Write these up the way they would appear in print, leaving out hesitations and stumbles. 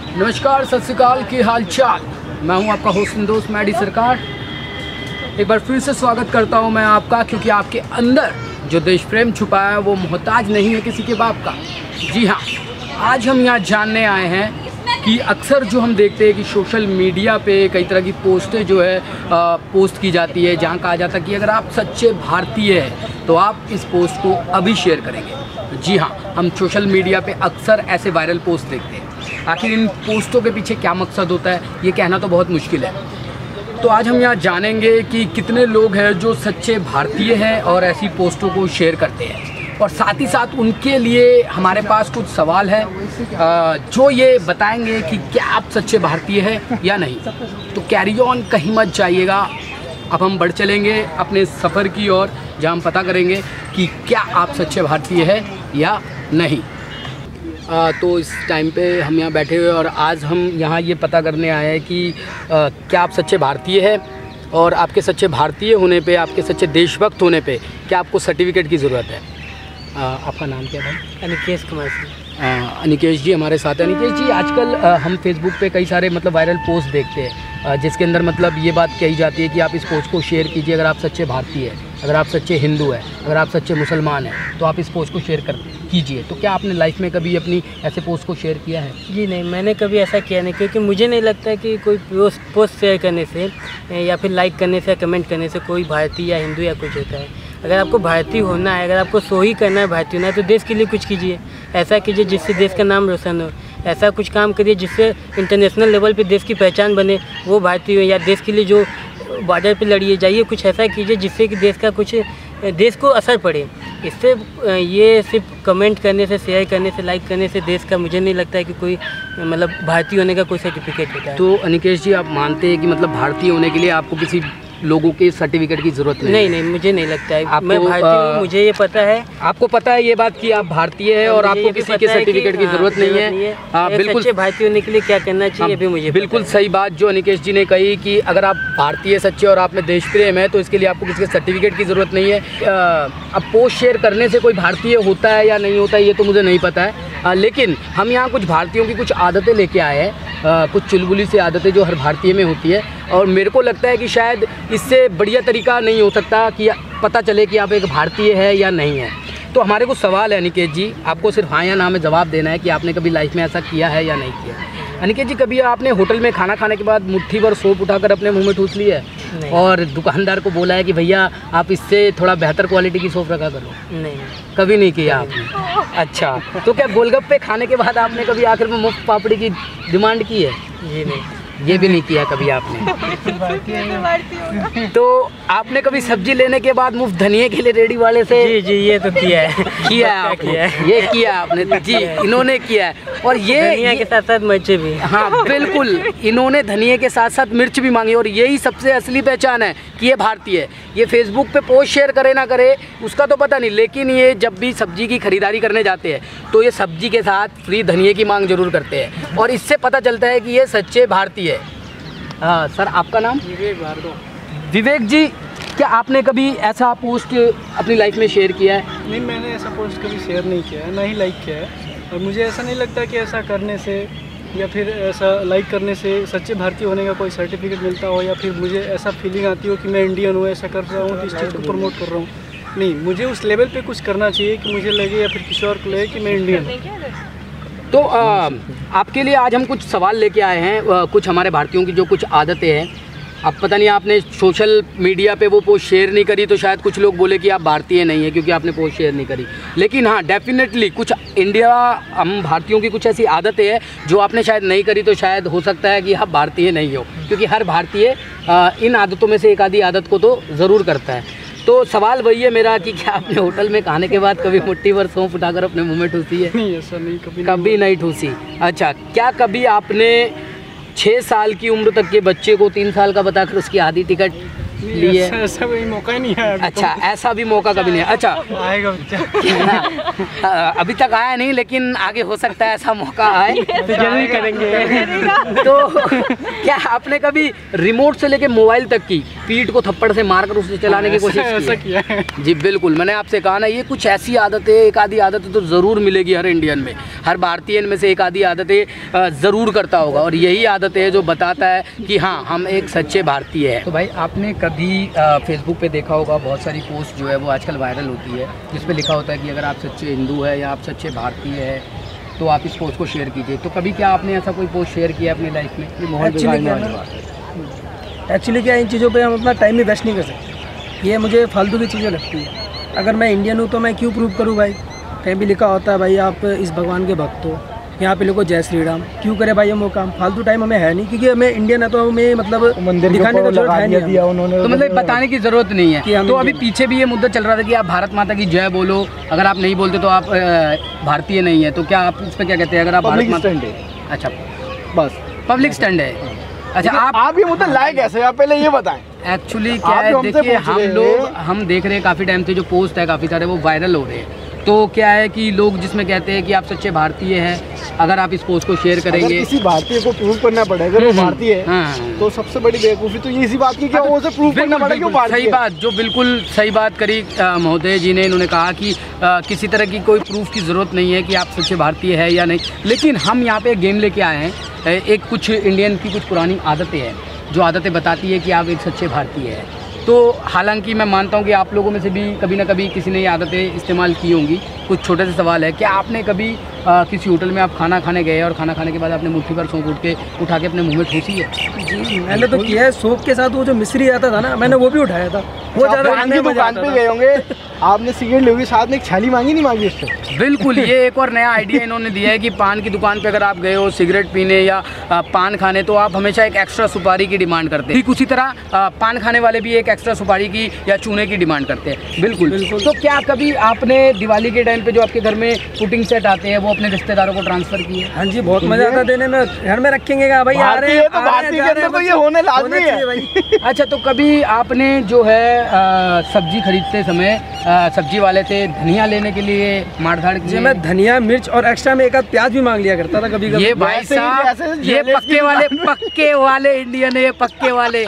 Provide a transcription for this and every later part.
नमस्कार, सत श्री अकाल, की हाल चाल। मैं हूं आपका होस्ट दोस्त मैडी सरकार। एक बार फिर से स्वागत करता हूं मैं आपका, क्योंकि आपके अंदर जो देश प्रेम छुपा है वो मोहताज नहीं है किसी के बाप का। जी हाँ, आज हम यहाँ जानने आए हैं कि अक्सर जो हम देखते हैं कि सोशल मीडिया पे कई तरह की पोस्टें जो है पोस्ट की जाती है, जहाँ कहा जाता है कि अगर आप सच्चे भारतीय हैं तो आप इस पोस्ट को अभी शेयर करेंगे। जी हाँ, हम सोशल मीडिया पे अक्सर ऐसे वायरल पोस्ट देखते हैं। आखिर इन पोस्टों के पीछे क्या मकसद होता है ये कहना तो बहुत मुश्किल है। तो आज हम यहाँ जानेंगे कि कितने लोग हैं जो सच्चे भारतीय हैं और ऐसी पोस्टों को शेयर करते हैं, और साथ ही साथ उनके लिए हमारे पास कुछ सवाल है जो ये बताएंगे कि क्या आप सच्चे भारतीय हैं या नहीं। तो कैरी ऑन, कहीं मत जाइएगा। अब हम बढ़ चलेंगे अपने सफ़र की ओर, जहाँ हम पता करेंगे कि क्या आप सच्चे भारतीय हैं या नहीं। तो इस टाइम पे हम यहाँ बैठे हुए और आज हम यहाँ ये पता करने आए हैं कि क्या आप सच्चे भारतीय हैं, और आपके सच्चे भारतीय होने पे, आपके सच्चे देशभक्त होने पे क्या आपको सर्टिफिकेट की ज़रूरत है। आपका नाम क्या है? अनिकेश कुमार सिंह। अनिकेश जी हमारे साथ हैं। अनिकेश जी, आजकल हम फेसबुक पे कई सारे वायरल पोस्ट देखते हैं जिसके अंदर ये बात कही जाती है कि आप इस पोस्ट को शेयर कीजिए अगर आप सच्चे भारतीय हैं, अगर आप सच्चे हिंदू हैं, अगर आप सच्चे मुसलमान हैं तो आप इस पोस्ट को शेयर कीजिए। तो क्या आपने लाइफ में कभी अपनी ऐसे पोस्ट को शेयर किया है? जी नहीं, मैंने कभी ऐसा किया नहीं, क्योंकि मुझे नहीं लगता कि कोई पोस्ट शेयर करने से या फिर लाइक करने से या कमेंट करने से कोई भारतीय या हिंदू या कुछ होता है। अगर आपको भारतीय होना है, अगर आपको सो ही करना है, भारतीय होना है, तो देश के लिए कुछ कीजिए। ऐसा कीजिए जिससे देश का नाम रोशन हो। ऐसा कुछ काम करिए जिससे इंटरनेशनल लेवल पे देश की पहचान बने, वो भारतीय हो। या देश के लिए जो बॉर्डर पे लड़िए जाइए, कुछ ऐसा कीजिए जिससे कि देश का कुछ देश को असर पड़े। इससे ये सिर्फ कमेंट करने से, शेयर करने से, लाइक करने से देश का मुझे नहीं लगता है कि कोई भारतीय होने का कोई सर्टिफिकेट होता है। तो अनिकेश जी, आप मानते हैं कि भारतीय होने के लिए आपको किसी लोगों के सर्टिफिकेट की जरूरत नहीं? नहीं, मुझे नहीं लगता है। मैं भारतीय हूँ, मुझे ये पता है। आपको पता है ये बात कि आप भारतीय हैं और आपको किसी के सर्टिफिकेट की जरूरत नहीं है। हाँ, बिल्कुल। सच्चे भारतीय होने के लिए क्या करना चाहिए भी मुझे बिल्कुल सही बात जो अनिकेश जी ने कही कि अगर आप भारतीय सच्चे और आप में देश प्रेम है तो इसके लिए आपको किसी के सर्टिफिकेट की ज़रूरत नहीं है। अब पोस्ट शेयर करने से कोई भारतीय होता है या नहीं होता है ये तो मुझे नहीं पता है, लेकिन हम यहाँ कुछ भारतीयों की कुछ आदतें लेके आए हैं, कुछ चुलबुली सी आदतें जो हर भारतीय में होती है, और मेरे को लगता है कि शायद इससे बढ़िया तरीका नहीं हो सकता कि पता चले कि आप एक भारतीय है या नहीं है। तो हमारे को सवाल है अनिकेत जी, आपको सिर्फ हाँ या ना में जवाब देना है कि आपने कभी लाइफ में ऐसा किया है या नहीं किया। अनिकेत जी, कभी आपने होटल में खाना खाने के बाद मुट्ठी भर सौंफ उठाकर अपने मुंह में ठूस ली है और दुकानदार को बोला है कि भैया आप इससे थोड़ा बेहतर क्वालिटी की सौंफ रखा करो? नहीं, कभी नहीं किया आपने? अच्छा, तो क्या गोलगप्पे खाने के बाद आपने कभी आखिर में मुफ्त पापड़ी की डिमांड की है? ये नहीं, ये भी नहीं किया कभी आपने। तो आपने कभी सब्जी लेने के बाद मुफ्त धनिए के लिए रेडी वाले से? जी ये तो किया है। किया है आपने? ये किया आपने जी, इन्होंने किया है। और ये धनिया के साथ साथ मिर्च भी। हाँ बिल्कुल, इन्होंने धनिए के साथ साथ मिर्च भी मांगी, और यही सबसे असली पहचान है कि ये भारतीय है। ये फेसबुक पे पोस्ट शेयर करे ना करे उसका तो पता नहीं, लेकिन ये जब भी सब्जी की खरीदारी करने जाते हैं तो ये सब्जी के साथ फ्री धनिए की मांग जरूर करते हैं, और इससे पता चलता है कि ये सच्चे भारतीय है। हाँ सर, आपका नाम? विवेक जी, क्या आपने कभी ऐसा पोस्ट अपनी लाइफ में शेयर किया है? नहीं, मैंने ऐसा पोस्ट कभी शेयर नहीं किया है, ना ही लाइक किया है। और मुझे ऐसा नहीं लगता कि ऐसा करने से या फिर ऐसा लाइक करने से सच्चे भारतीय होने का कोई सर्टिफिकेट मिलता हो, या फिर मुझे ऐसा फीलिंग आती हो कि मैं इंडियन हूँ, ऐसा कर रहा हूँ तो इस चीज़ को प्रमोट कर रहा हूँ। नहीं, मुझे उस लेवल पे कुछ करना चाहिए कि मुझे लगे या फिर किसी और को लगे कि मैं इंडियन हूँ। तो आपके लिए आज हम कुछ सवाल लेके आए हैं, कुछ हमारे भारतीयों की जो कुछ आदतें हैं। अब पता नहीं आपने सोशल मीडिया पे वो पोस्ट शेयर नहीं करी तो शायद कुछ लोग बोले कि आप भारतीय नहीं है क्योंकि आपने पोस्ट शेयर नहीं करी, लेकिन हाँ डेफिनेटली कुछ हम भारतीयों की कुछ ऐसी आदतें हैं जो आपने शायद नहीं करी, तो शायद हो सकता है कि आप भारतीय नहीं हो, क्योंकि हर भारतीय इन आदतों में से एक आधी आदत को तो ज़रूर करता है। तो सवाल वही है मेरा कि क्या आपने होटल में खाने के बाद कभी मुट्ठी भर सौंफ उठाकर अपने मुंह में ठूसी है? नहीं, ऐसा नहीं, कभी नहीं ठूसी। अच्छा, क्या कभी आपने 6 साल की उम्र तक के बच्चे को 3 साल का बताकर उसकी आधी टिकट लिए? ऐसा कोई मौका ही नहीं है अभी। अच्छा, ऐसा भी मौका कभी नहीं है। अच्छा, आएगा अभी तक आया नहीं, लेकिन आगे हो सकता है ऐसा मौका आए तो जरूर करेंगे। तो क्या आपने कभी रिमोट से लेके मोबाइल तक की पीठ को थप्पड़ से मारकर उसे चलाने की कोशिश ऐसा की किया है? जी बिल्कुल, मैंने आपसे कहा ना, ये कुछ ऐसी आदतें, एक आधी आदत तो ज़रूर मिलेगी हर इंडियन में, हर भारतीय में से एक आधी आदतें ज़रूर करता होगा, और यही आदत है जो बताता है कि हाँ, हम एक सच्चे भारतीय हैं। तो भाई, आपने कभी फेसबुक पे देखा होगा बहुत सारी पोस्ट जो है वो आजकल वायरल होती है, जिसपे लिखा होता है कि अगर आप सच्चे हिंदू है या आप सच्चे भारतीय है तो आप इस पोस्ट को शेयर कीजिए। तो कभी क्या आपने ऐसा कोई पोस्ट शेयर किया अपनी लाइफ में? एक्चुअली क्या, इन चीज़ों पे हम अपना टाइम भी वेस्ट नहीं कर सकते, ये मुझे फालतू की चीज़ें लगती है। अगर मैं इंडियन हूँ तो मैं क्यों प्रूव करूँ भाई? कहीं भी लिखा होता है भाई आप इस भगवान के भक्त हो, यहाँ पे लिखो जय श्री राम, क्यों करे भाई हम वो काम? फालतू टाइम हमें है नहीं, क्योंकि हमें इंडियन है तो हमें मतलब दिखाने का जरूरत है नहीं, तो मतलब बताने की जरूरत नहीं है। तो अभी पीछे भी ये मुद्दा चल रहा था कि आप भारत माता की जय बोलो, अगर आप नहीं बोलते तो आप भारतीय नहीं है, तो क्या आप उस पर क्या कहते हैं? अगर आप भारत माता, अच्छा बस पब्लिक स्टैंड है। अच्छा, आप ये मुद्दा लाए कैसे, आप पहले ये बताएं। एक्चुअली क्या है, देखिए हम देख रहे हैं काफ़ी टाइम से जो पोस्ट है काफ़ी सारे वो वायरल हो रहे हैं। तो क्या है कि लोग जिसमें कहते हैं कि आप सच्चे भारतीय हैं, अगर आप इस पोस्ट को शेयर करेंगे, अगर किसी भारतीय को प्रूव करना पड़ेगा अगर वो भारतीय है, हाँ, तो सबसे बड़ी बेवकूफ़ी तो ये इसी बात की कि वो उसे प्रूव करना पड़ेगा क्यों भारतीय। सही बात, जो बिल्कुल सही बात करी महोदय जी ने, इन्होंने कहा कि किसी तरह की कोई प्रूफ की ज़रूरत नहीं है कि आप सच्चे भारतीय है या नहीं। लेकिन हम यहाँ पे एक गेम लेके आए हैं, एक कुछ इंडियन की कुछ पुरानी आदतें हैं जो आदतें बताती है कि आप एक सच्चे भारतीय हैं। तो हालांकि मैं मानता हूं कि आप लोगों में से भी कभी ना कभी किसी ने ये आदतें इस्तेमाल की होंगी। कुछ छोटे से सवाल है, क्या आपने कभी किसी होटल में आप खाना खाने गए और खाना खाने के बाद आपने मुट्ठी भर सौंफ उठा के अपने मुंह में ठूसी है? जी मैंने तो किया है। सौंफ के साथ वो जो मिश्री आता था ना, मैंने वो भी उठाया था। वो ज़्यादा दुकान पे गए होंगे, आपने सिगरेट ली होगी, साथ में एक छाली मांगी नहीं मांगी उससे? बिल्कुल, ये एक और नया आइडिया इन्होंने दिया है कि पान की दुकान पे अगर आप गए हो सिगरेट पीने या पान खाने, तो आप हमेशा एक एक्स्ट्रा सुपारी की डिमांड करते हैं। ठीक उसी तरह पान खाने वाले भी एक एक्स्ट्रा सुपारी की या चूने की डिमांड करते हैं। बिल्कुल। तो क्या कभी आपने दिवाली के टाइम पे जो आपके घर में पुटिंग सेट आते हैं वो अपने रिश्तेदारों को ट्रांसफर किए? हाँ जी, बहुत मजा आता देने में। घर में रखेंगे क्या भाई? आ रहे हैं तो भारतीय के अंदर तो ये होने लाजमी है भाई। अच्छा, तो कभी आपने जो है सब्जी खरीदते समय सब्जी वाले से धनिया लेने के लिए मारधाड़ की? मैं धनिया, मिर्च और एक्स्ट्रा में एक आध प्याज भी मांग लिया करता था कभी कभी। ये भाई साहब, ये पक्के वाले इंडियन है, ये पक्के वाले।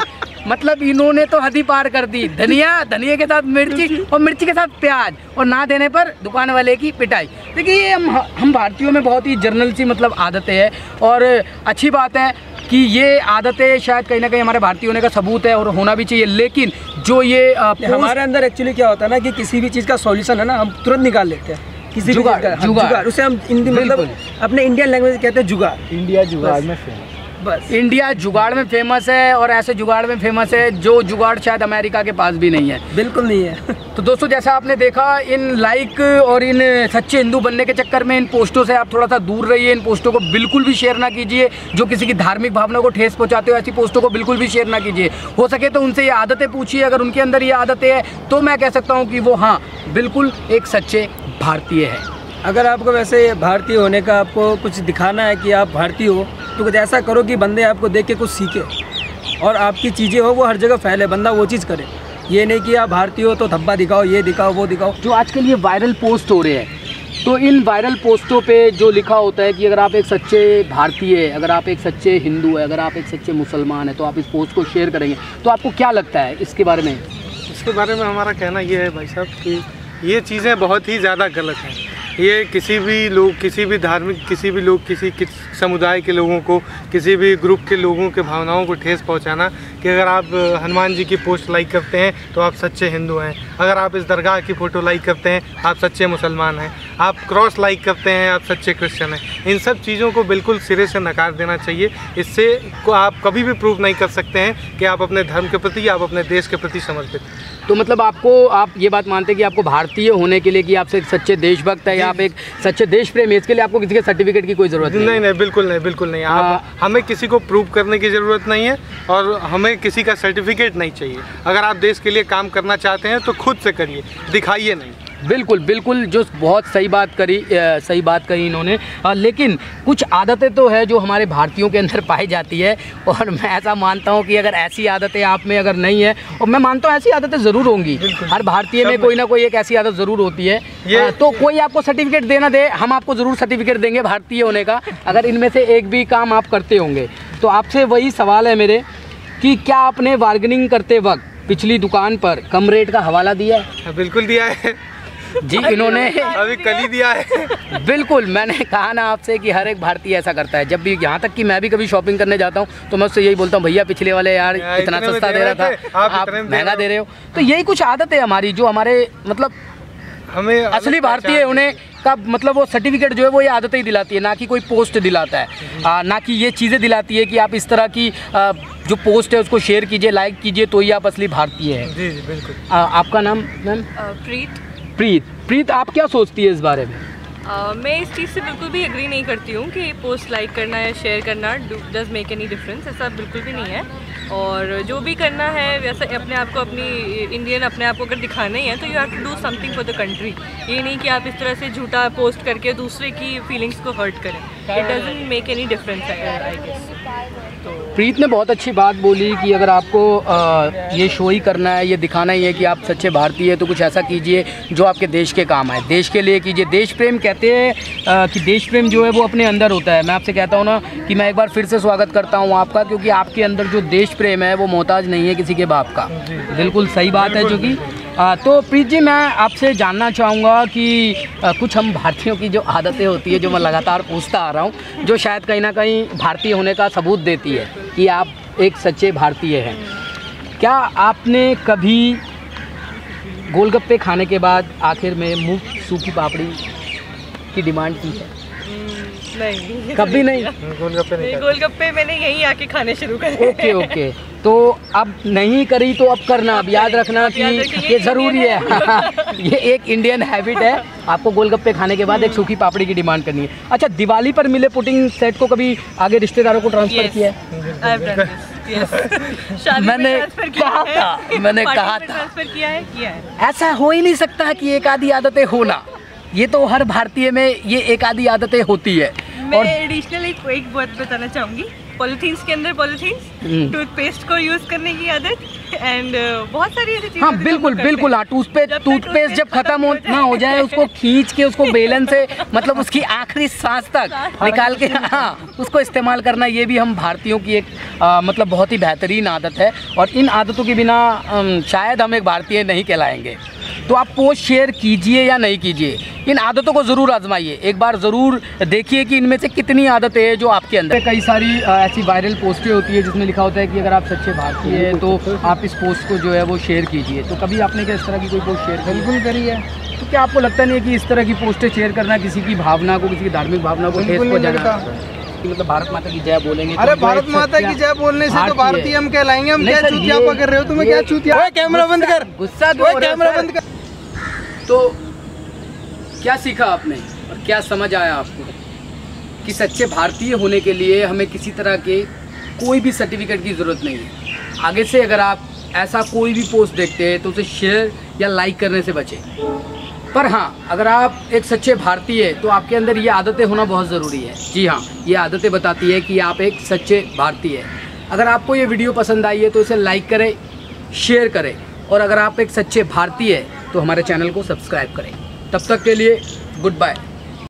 मतलब इन्होंने तो हद ही पार कर दी। धनिया के साथ मिर्ची और मिर्ची के साथ प्याज, और ना देने पर दुकान वाले की पिटाई। देखिए, ये हम भारतीयों में बहुत ही जर्नल सी मतलब आदतें हैं, और अच्छी बात है कि ये आदतें शायद कहीं ना कहीं हमारे भारतीय होने का सबूत है और होना भी चाहिए। लेकिन जो ये हमारे अंदर एक्चुअली क्या होता है ना कि किसी भी चीज़ का सॉल्यूशन है ना, हम तुरंत निकाल लेते हैं। किसी जुगाड़, उसे हम हिंदी मतलब अपने इंडियन लैंग्वेज कहते हैं जुगाड़। इंडिया जुगाड़ में फेमस, बस इंडिया जुगाड़ में फेमस है, और ऐसे जुगाड़ में फेमस है जो जुगाड़ शायद अमेरिका के पास भी नहीं है। बिल्कुल नहीं है। तो दोस्तों, जैसा आपने देखा, इन लाइक और इन सच्चे हिंदू बनने के चक्कर में इन पोस्टों से आप थोड़ा सा दूर रहिए। इन पोस्टों को बिल्कुल भी शेयर ना कीजिए जो किसी की धार्मिक भावना को ठेस पहुंचाते हो। ऐसी पोस्टों को बिल्कुल भी शेयर ना कीजिए। हो सके तो उनसे ये आदतें पूछिए, अगर उनके अंदर ये आदतें हैं तो मैं कह सकता हूँ कि वो हाँ बिल्कुल एक सच्चे भारतीय है। अगर आपको वैसे भारतीय होने का आपको कुछ दिखाना है कि आप भारतीय हो, तो कुछ ऐसा करो कि बंदे आपको देख के कुछ सीखे और आपकी चीज़ें हो वो हर जगह फैले, बंदा वो चीज़ करे। ये नहीं कि आप भारतीय हो तो धब्बा दिखाओ, ये दिखाओ, वो दिखाओ। जो आजकल ये वायरल पोस्ट हो रहे हैं, तो इन वायरल पोस्टों पे जो लिखा होता है कि अगर आप एक सच्चे भारतीय है, अगर आप एक सच्चे हिंदू है, अगर आप एक सच्चे मुसलमान है, तो आप इस पोस्ट को शेयर करेंगे, तो आपको क्या लगता है इसके बारे में? इसके बारे में हमारा कहना ये है भाई साहब कि ये चीज़ें बहुत ही ज़्यादा गलत हैं। ये किसी भी लोग, किसी भी धार्मिक, किसी भी लोग, किसी समुदाय के लोगों को, किसी भी ग्रुप के लोगों के भावनाओं को ठेस पहुंचाना कि अगर आप हनुमान जी की पोस्ट लाइक करते हैं तो आप सच्चे हिंदू हैं, अगर आप इस दरगाह की फ़ोटो लाइक करते हैं आप सच्चे मुसलमान हैं, आप क्रॉस लाइक करते हैं आप सच्चे क्रिश्चियन हैं। इन सब चीज़ों को बिल्कुल सिरे से नकार देना चाहिए। इससे को आप कभी भी प्रूव नहीं कर सकते हैं कि आप अपने धर्म के प्रति या आप अपने देश के प्रति समर्पित। तो मतलब आप ये बात मानते हैं कि आपको भारतीय होने के लिए कि आप एक सच्चे देशभक्त है या आप एक सच्चे देश प्रेमी, इसके लिए आपको किसी के सर्टिफिकेट की कोई ज़रूरत नहीं? नहीं, बिल्कुल नहीं। आप हमें किसी को प्रूव करने की ज़रूरत नहीं है, और हमें हमें किसी का सर्टिफिकेट नहीं चाहिए। अगर आप देश के लिए काम करना चाहते हैं तो खुद से करिए, दिखाइए नहीं। बिल्कुल बिल्कुल, जो बहुत सही बात कही इन्होंने। लेकिन कुछ आदतें तो है जो हमारे भारतीयों के अंदर पाई जाती है, और मैं ऐसा मानता हूँ कि अगर ऐसी आदतें आप में अगर नहीं है, और मैं मानता हूँ ऐसी आदतें ज़रूर होंगी, हर भारतीय में कोई ना कोई एक ऐसी आदत ज़रूर होती है। तो कोई आपको सर्टिफिकेट देना दे, हम आपको ज़रूर सर्टिफिकेट देंगे भारतीय होने का, अगर इनमें से एक भी काम आप करते होंगे। तो आपसे वही सवाल है मेरे कि क्या आपने बार्गेनिंग करते वक्त पिछली दुकान पर कम रेट का हवाला दिया है? बिल्कुल दिया है जी, इन्होंने अभी कल ही दिया है। बिल्कुल, मैंने कहा ना आपसे कि हर एक भारतीय ऐसा करता है। जब भी, यहाँ तक कि मैं भी कभी शॉपिंग करने जाता हूँ तो मैं उससे यही बोलता हूँ, भैया पिछले वाले यार इतना सस्ता दे रहा था, आप महंगा दे रहे हो। तो यही कुछ आदत है हमारी, जो हमारे मतलब हमें असली भारतीय होने का मतलब वो सर्टिफिकेट जो है वो ये आदतें ही दिलाती है, ना कि कोई पोस्ट दिलाता है, ना कि ये चीज़ें दिलाती है कि आप इस तरह की जो पोस्ट है उसको शेयर कीजिए, लाइक कीजिए, तो ही आप असली भारतीय हैं। जी जी बिल्कुल। आपका नाम मैम? प्रीत, आप क्या सोचती है इस बारे में? मैं इस चीज़ से बिल्कुल भी एग्री नहीं करती हूँ कि पोस्ट लाइक करना या शेयर करना डज मेक एनी डिफरेंस। ऐसा बिल्कुल भी नहीं है। और जो भी करना है वैसे अपने आप को, अपनी इंडियन अपने आप को अगर दिखाना ही है तो you have to do something for the country. ये नहीं कि आप इस तरह से झूठा पोस्ट करके दूसरे की फीलिंग्स को हर्ट करें। It doesn't make any difference I guess. Preet ने बहुत अच्छी बात बोली कि अगर आपको ये शो ही करना है, ये दिखाना ही है कि आप सच्चे भारतीय है, तो कुछ ऐसा कीजिए जो आपके देश के काम आए, देश के लिए कीजिए। देश प्रेम कहते हैं कि देश प्रेम जो है वो अपने अंदर होता है। मैं आपसे कहता हूँ ना कि मैं एक बार फिर से स्वागत करता हूँ आपका, क्योंकि आपके अंदर जो देश प्रेम है वो मोहताज नहीं है किसी के बाप का। बिल्कुल सही बात है। जो कि तो प्रीत जी, मैं आपसे जानना चाहूँगा कि कुछ हम भारतीयों की जो आदतें होती है, जो मैं लगातार पूछता आ रहा हूँ, जो शायद कहीं ना कहीं भारतीय होने का सबूत देती है कि आप एक सच्चे भारतीय हैं। क्या आपने कभी गोलगप्पे खाने के बाद आखिर में मुफ्त सूखी पापड़ी की डिमांड की है? नहीं, कभी नहीं। गोलगप्पे मैंने यहीं आके खाने शुरू करे। ओके। तो अब नहीं करी तो अब करना, अब याद रखना कि ये ज़रूरी है। ये एक इंडियन हैबिट है, आपको गोलगप्पे खाने के बाद एक सूखी पापड़ी की डिमांड करनी है। अच्छा, दिवाली पर मिले पुडिंग सेट को कभी आगे रिश्तेदारों को ट्रांसफ़र किया है? मैंने कहा था ट्रांसफर किया है। ऐसा हो ही नहीं सकता कि एक आधी आदतें होना, ये तो हर भारतीय में ये एक आधी आदतें होती है। मैं एडिशनल एक बात बताना चाहूँगी। पॉलिथीन्स के अंदर पॉलिथीन्स, टूथपेस्ट को यूज़ करने की आदत, एंड बहुत सारी ऐसी चीज़ें। हाँ बिल्कुल। हाँ, टूथपेस्ट जब खत्म ना हो जाए, उसको खींच के उसको बेलन से मतलब उसकी आखिरी सांस तक निकाल के उसको इस्तेमाल करना, ये भी हम भारतीयों की एक मतलब बहुत ही बेहतरीन आदत है। और इन आदतों के बिना शायद हम एक भारतीय नहीं कहलाएंगे। तो आप पोस्ट शेयर कीजिए या नहीं कीजिए, इन आदतों को ज़रूर आजमाइए, एक बार ज़रूर देखिए कि इनमें से कितनी आदतें हैं जो आपके अंदर। कई सारी ऐसी वायरल पोस्टें होती है जिसमें लिखा होता है कि अगर आप सच्चे भारतीय हैं तो आप इस पोस्ट को जो है वो शेयर कीजिए। तो कभी आपने क्या इस तरह की कोई पोस्ट शेयर बिल्कुल करी है? तो क्या आपको लगता नहीं है कि इस तरह की पोस्टें शेयर करना किसी की भावना को, किसी की धार्मिक भावना को ठेस पहुंचाता है? मतलब भारत माता की जय बोलेंगे? अरे भारत माता की जय बोलने से तो भारतीय हम कहलाएंगे। हम क्या चूतिया पकड़ रहे हो? तुम्हें क्या चूतिया? कैमरा बंद कर, गुस्सा कैमरा बंद कर। तो क्या सीखा आपने और क्या समझ आया आपको कि सच्चे भारतीय होने के लिए हमें किसी तरह के कोई भी सर्टिफिकेट की ज़रूरत नहीं है? आगे से अगर आप ऐसा कोई भी पोस्ट देखते हैं तो उसे शेयर या लाइक करने से बचें। पर हाँ, अगर आप एक सच्चे भारतीय हैं तो आपके अंदर ये आदतें होना बहुत ज़रूरी है। जी हाँ, ये आदतें बताती है कि आप एक सच्चे भारतीय हैं। अगर आपको ये वीडियो पसंद आई है तो इसे लाइक करें, शेयर करें, और अगर आप एक सच्चे भारतीय हैं तो हमारे चैनल को सब्सक्राइब करें। तब तक के लिए गुड बाय।